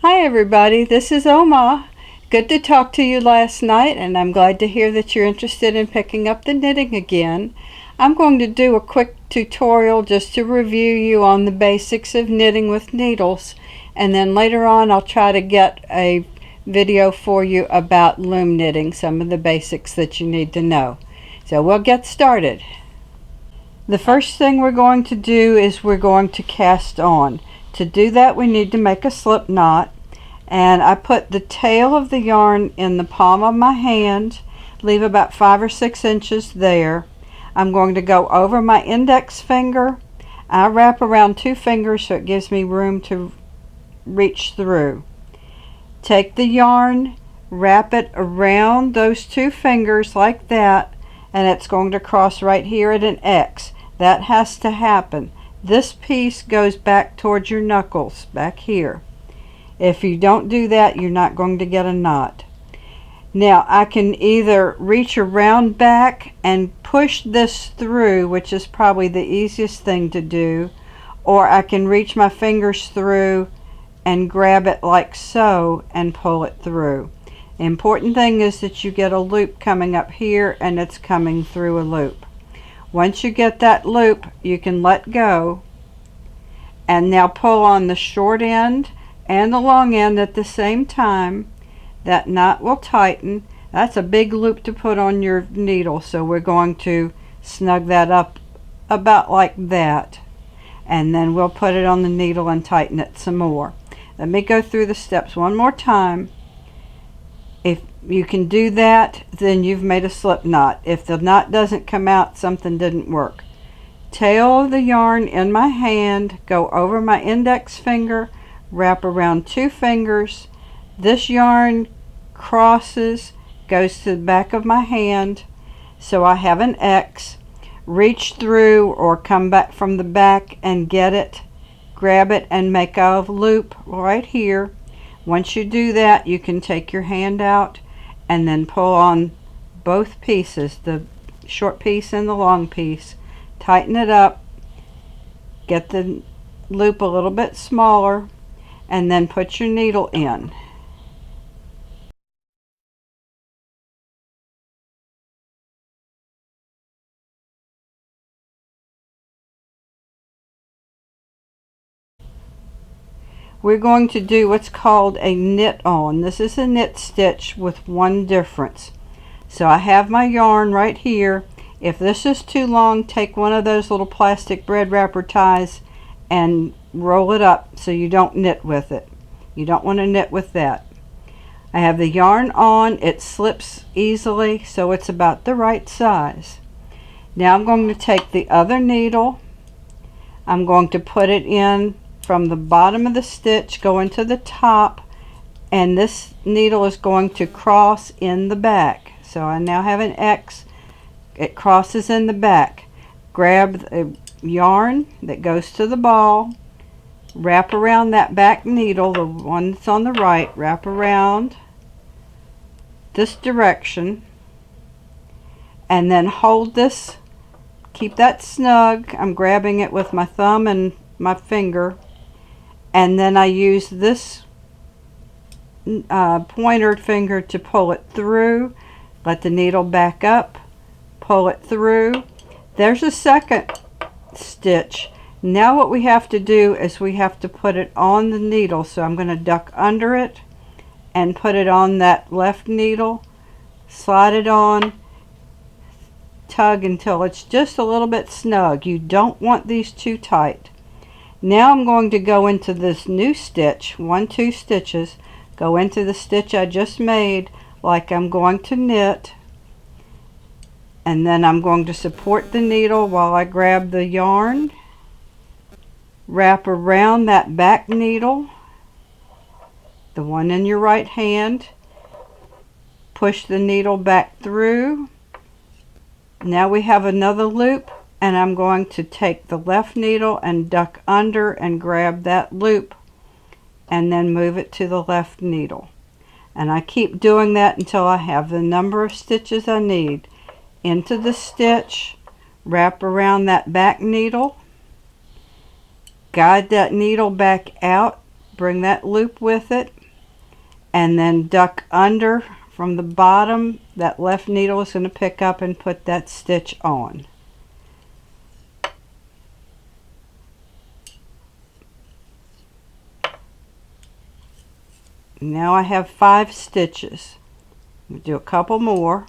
Hi everybody, this is Oma. Good to talk to you last night, and I'm glad to hear that you're interested in picking up the knitting again. I'm going to do a quick tutorial just to review you on the basics of knitting with needles, and then later on I'll try to get a video for you about loom knitting, some of the basics that you need to know. So we'll get started. The first thing we're going to do is we're going to cast on. To do that, we need to make a slip knot, and I put the tail of the yarn in the palm of my hand, leave about 5 or 6 inches there. I'm going to go over my index finger. I wrap around 2 fingers so it gives me room to reach through. Take the yarn, wrap it around those 2 fingers like that, and it's going to cross right here at an X. That has to happen. This piece goes back towards your knuckles, back here. If you don't do that, you're not going to get a knot. Now, I can either reach around back and push this through, which is probably the easiest thing to do, or I can reach my fingers through and grab it like so and pull it through. The important thing is that you get a loop coming up here and it's coming through a loop. Once you get that loop, you can let go and now pull on the short end and the long end at the same time. That knot will tighten. That's a big loop to put on your needle, so we're going to snug that up about like that, and then we'll put it on the needle and tighten it some more. Let me go through the steps one more time. If you can do that, then you've made a slip knot. If the knot doesn't come out, something didn't work. Tail of the yarn in my hand, go over my index finger, wrap around 2 fingers. This yarn crosses, goes to the back of my hand, so I have an X. Reach through or come back from the back and get it, grab it and make a loop right here. Once you do that, you can take your hand out and then pull on both pieces, the short piece and the long piece. Tighten it up, get the loop a little bit smaller, and then put your needle in. We're going to do what's called a knit on. This is a knit stitch with one difference. So I have my yarn right here. If this is too long, take one of those little plastic bread wrapper ties and roll it up so you don't knit with it. You don't want to knit with that. I have the yarn on. It slips easily, so it's about the right size. Now I'm going to take the other needle. I'm going to put it in from the bottom of the stitch, go into the top, and this needle is going to cross in the back. So I now have an X. It crosses in the back. Grab the yarn that goes to the ball, wrap around that back needle, the one that's on the right, wrap around this direction, and then hold this, keep that snug. I'm grabbing it with my thumb and my finger, and then I use this pointer finger to pull it through. Let the needle back up, pull it through. There's a second stitch. Now what we have to do is we have to put it on the needle. So I'm going to duck under it and put it on that left needle, slide it on, tug until it's just a little bit snug. You don't want these too tight. Now I'm going to go into this new stitch, 2 stitches, go into the stitch I just made like I'm going to knit, and then I'm going to support the needle while I grab the yarn, wrap around that back needle, the one in your right hand, push the needle back through. Now we have another loop, and I'm going to take the left needle and duck under and grab that loop and then move it to the left needle. And I keep doing that until I have the number of stitches I need. Into the stitch, wrap around that back needle, guide that needle back out, bring that loop with it, and then duck under from the bottom. That left needle is going to pick up and put that stitch on. Now I have 5 stitches. We'll do a couple more.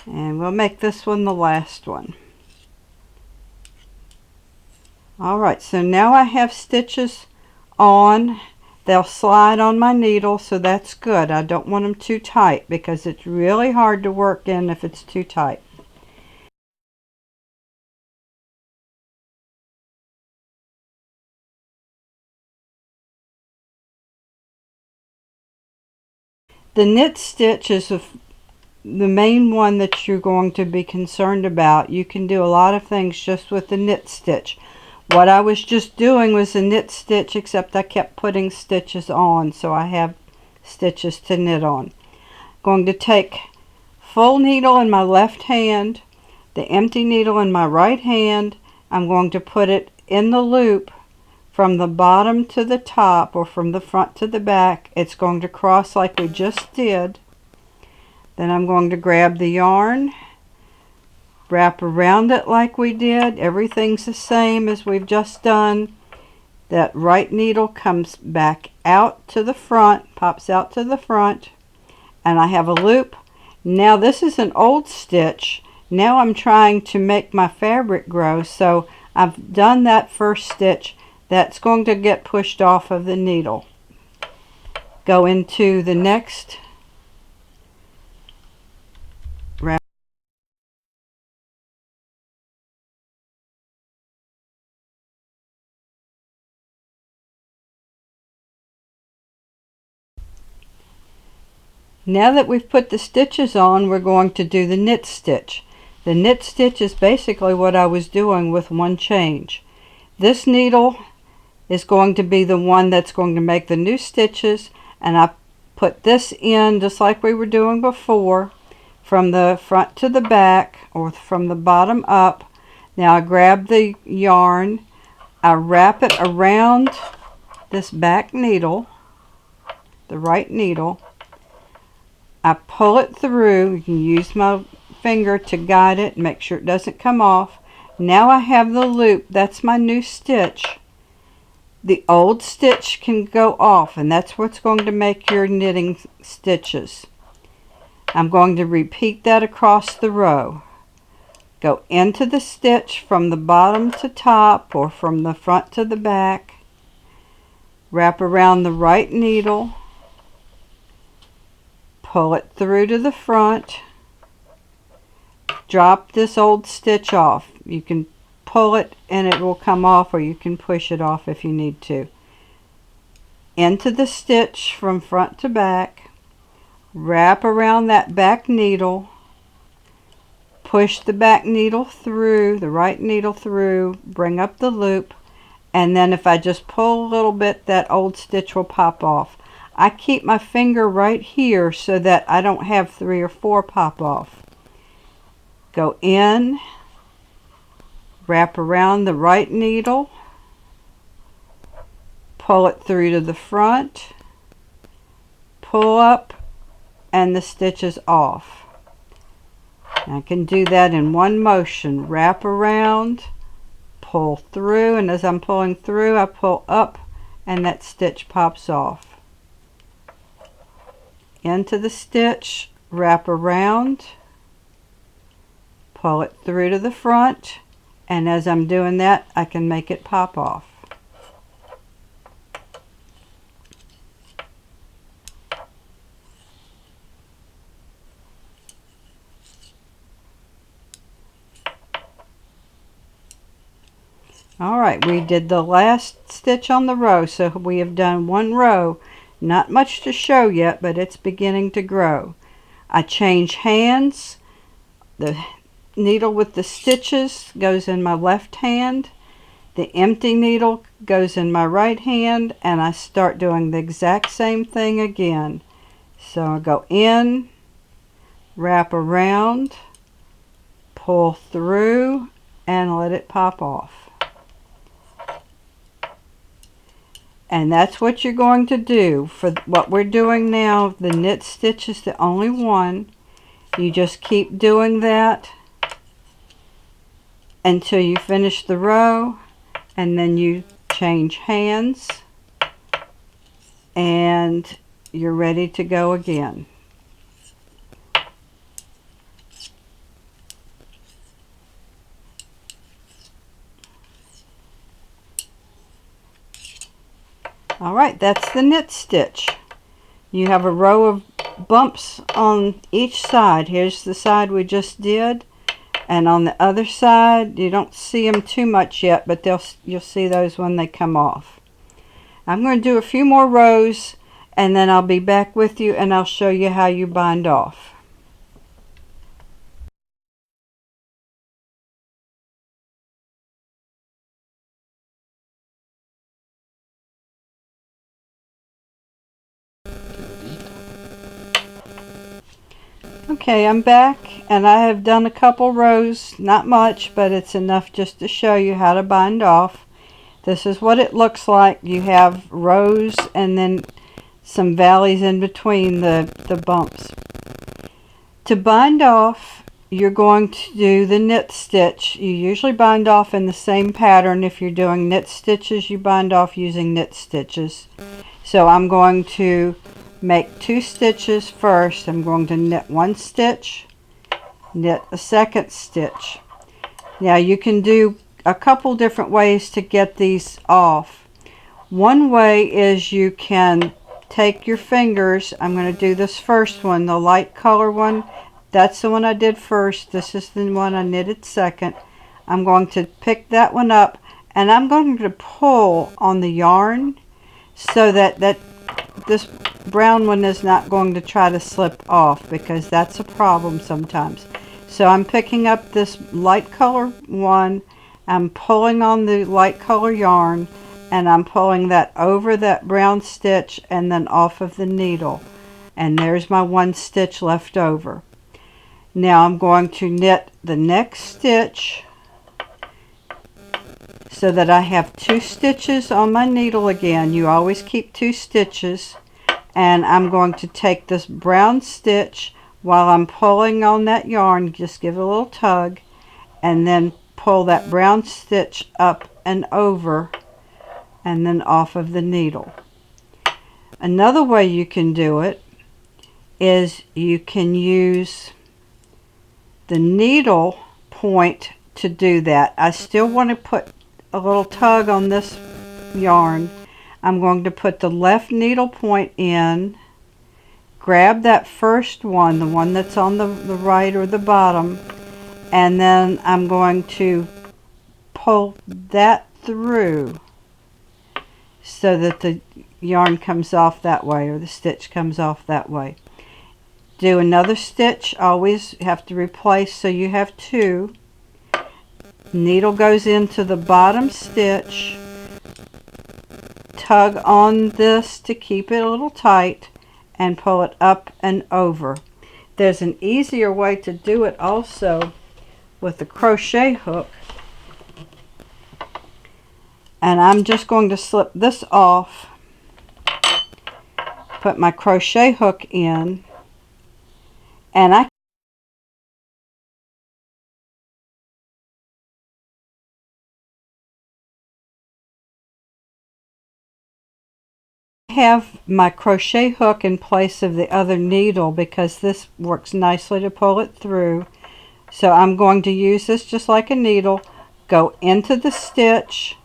And we'll make this one the last one. Alright, so now I have stitches on. They'll slide on my needle, so that's good. I don't want them too tight because it's really hard to work in if it's too tight. The knit stitch is the main one that you're going to be concerned about. You can do a lot of things just with the knit stitch. What I was just doing was a knit stitch, except I kept putting stitches on, so I have stitches to knit on. Going to take full needle in my left hand, the empty needle in my right hand. I'm going to put it in the loop from the bottom to the top, or from the front to the back. It's going to cross like we just did. Then I'm going to grab the yarn, wrap around it like we did. Everything's the same as we've just done. That right needle comes back out to the front, pops out to the front, and I have a loop. Now this is an old stitch. Now I'm trying to make my fabric grow, so I've done that first stitch. That's going to get pushed off of the needle. Go into the next wrap. Now that we've put the stitches on, we're going to do the knit stitch. The knit stitch is basically what I was doing with one change. This needle is going to be the one that's going to make the new stitches, and I put this in just like we were doing before, from the front to the back, or from the bottom up. Now I grab the yarn, I wrap it around this back needle, the right needle. I pull it through. You can use my finger to guide it and make sure it doesn't come off. Now I have the loop. That's my new stitch. The old stitch can go off, and that's what's going to make your knitting stitches. I'm going to repeat that across the row. Go into the stitch from the bottom to top, or from the front to the back. Wrap around the right needle. Pull it through to the front. Drop this old stitch off. You can pull it and it will come off, or you can push it off if you need to. Into the stitch from front to back. Wrap around that back needle. Push the back needle through, the right needle through, bring up the loop, and then if I just pull a little bit, that old stitch will pop off. I keep my finger right here so that I don't have 3 or 4 pop off. Go in, wrap around the right needle, pull it through to the front, pull up, and the stitch is off. I can do that in one motion. Wrap around, pull through, and as I'm pulling through, I pull up, and that stitch pops off. Into the stitch, wrap around, pull it through to the front, and as I'm doing that, I can make it pop off. Alright, we did the last stitch on the row, so we have done one row. Not much to show yet, but it's beginning to grow. I change hands. The needle with the stitches goes in my left hand. The empty needle goes in my right hand, and I start doing the exact same thing again. So I go in, wrap around, pull through, and let it pop off. And that's what you're going to do for what we're doing now. The knit stitch is the only one. You just keep doing that until you finish the row, and then you change hands and you're ready to go again. Alright, that's the knit stitch. You have a row of bumps on each side. Here's the side we just did, and on the other side you don't see them too much yet, but you'll see those when they come off. I'm going to do a few more rows, and then I'll be back with you and I'll show you how you bind off. Okay, I'm back, and I have done a couple rows, not much, but it's enough just to show you how to bind off. This is what it looks like. You have rows and then some valleys in between the bumps. To bind off, you're going to do the knit stitch. You usually bind off in the same pattern. If you're doing knit stitches, you bind off using knit stitches. So I'm going to make 2 stitches first. I'm going to knit 1 stitch, knit a 2nd stitch. Now you can do a couple different ways to get these off. One way is you can take your fingers. I'm going to do this first one, the light color one. That's the one I did first. This is the one I knitted second. I'm going to pick that one up, and I'm going to pull on the yarn so that this brown one is not going to try to slip off, because that's a problem sometimes. So I'm picking up this light color one, I'm pulling on the light color yarn, and I'm pulling that over that brown stitch and then off of the needle, and there's my 1 stitch left over. Now I'm going to knit the next stitch so that I have 2 stitches on my needle again. You always keep 2 stitches, and I'm going to take this brown stitch while I'm pulling on that yarn, just give it a little tug, and then pull that brown stitch up and over and then off of the needle. Another way you can do it is you can use the needle point to do that. I still want to put a little tug on this yarn. I'm going to put the left needle point in, grab that first one, the one that's on the right or the bottom, and then I'm going to pull that through so that the yarn comes off that way, or the stitch comes off that way. Do another stitch, always have to replace, so you have 2. Needle goes into the bottom stitch, tug on this to keep it a little tight, and pull it up and over. There's an easier way to do it also with the crochet hook, and I'm just going to slip this off, put my crochet hook in, and I have my crochet hook in place of the other needle because this works nicely to pull it through. So I'm going to use this just like a needle, go into the stitch,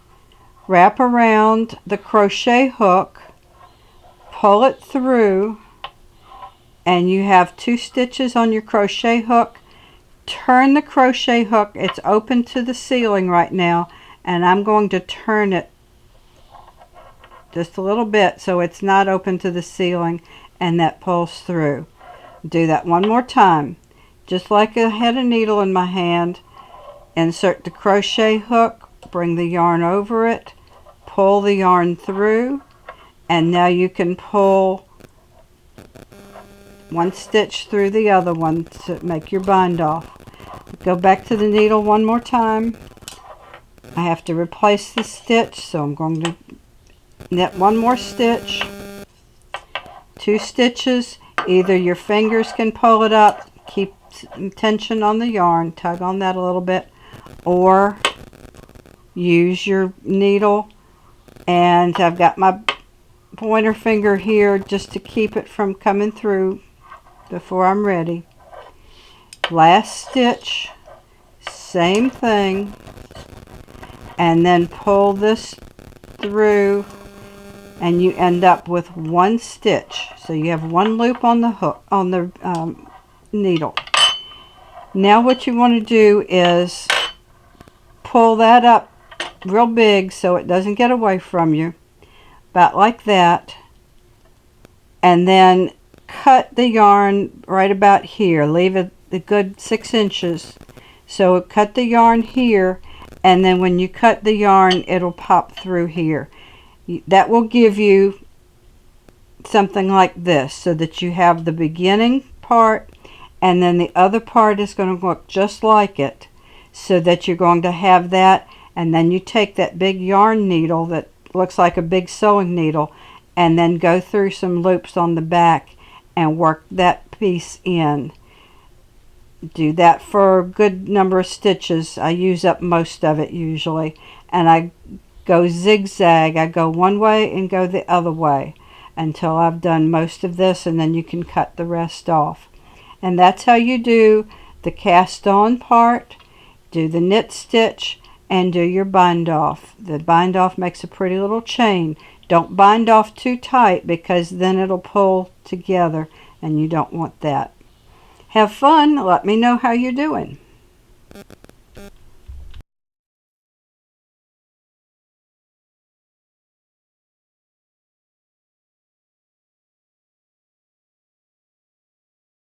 wrap around the crochet hook, pull it through, and you have 2 stitches on your crochet hook. Turn the crochet hook, it's open to the ceiling right now, and I'm going to turn it just a little bit so it's not open to the ceiling, and that pulls through. Do that one more time. Just like I had a needle in my hand, insert the crochet hook, bring the yarn over it, pull the yarn through, and now you can pull one stitch through the other one to make your bind off. Go back to the needle one more time. I have to replace the stitch, so I'm going to knit one more stitch, 2 stitches. Either your fingers can pull it up, keep tension on the yarn, tug on that a little bit, or use your needle. And I've got my pointer finger here just to keep it from coming through before I'm ready. Last stitch, same thing, and then pull this through, and you end up with 1 stitch. So you have 1 loop on the hook, on the needle. Now what you want to do is pull that up real big so it doesn't get away from you, about like that, and then cut the yarn right about here. Leave it a good 6 inches. So cut the yarn here, and then when you cut the yarn, it'll pop through here. That will give you something like this, so that you have the beginning part, and then the other part is going to look just like it, so that you're going to have that. And then you take that big yarn needle that looks like a big sewing needle, and then go through some loops on the back and work that piece in. Do that for a good number of stitches. I use up most of it usually, and I go zigzag. I go one way and go the other way until I've done most of this, and then you can cut the rest off. And that's how you do the cast on part, do the knit stitch, and do your bind off. The bind off makes a pretty little chain. Don't bind off too tight, because then it'll pull together, and you don't want that. Have fun. Let me know how you're doing.